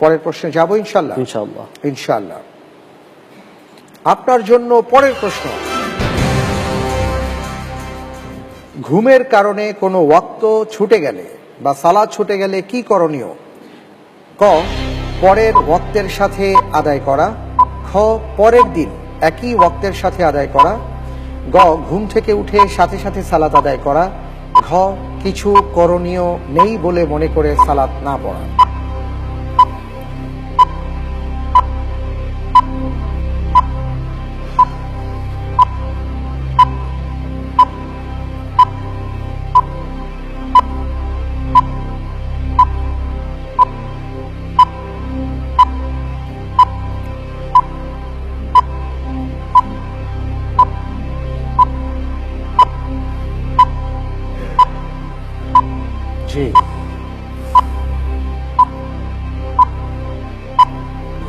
পরের প্রশ্নে যাব ইনশাআল্লাহ। ইনশাআল্লাহ। ইনশাআল্লাহ। আপনার জন্য পরের প্রশ্ন, ঘুমের কারণে কোনো ওয়াক্ত ছুটে গেলে বা সালাত ছুটে গেলে কি করণীয়? ক, পরের ওয়াক্তের সাথে আদায় করা। খ, পরের দিন একই ওয়াক্তের সাথে আদায় করা। গ, ঘুম থেকে উঠে সাথে সাথে সালাত আদায় করা। ঘ, কিছু করণীয় নেই বলে মনে করে সালাত না পড়া। জি,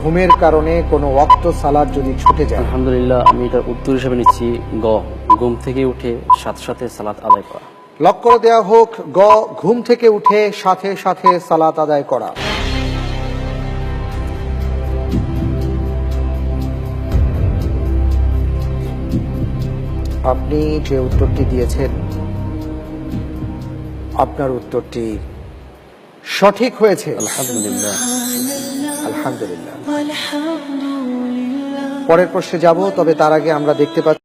ঘুমের কারণে কোনো ওয়াক্ত সালাত যদি ছুটে যায়, আলহামদুলিল্লাহ, আমি এটার উত্তর হিসেবে নিচ্ছি গ, ঘুম থেকে উঠে সাথে সাথে সালাত আদায় করা। লক করে দেওয়া হোক গ, ঘুম থেকে উঠে সাথে সাথে সালাত আদায় করা। আপনি যে উত্তরটি দিয়েছেন, আপনার উত্তরটি সঠিক হয়েছে। আলহামদুলিল্লাহ। আলহামদুলিল্লাহ। পরের প্রশ্নে যাব, তবে তার আগে আমরা দেখতে পাচ্ছি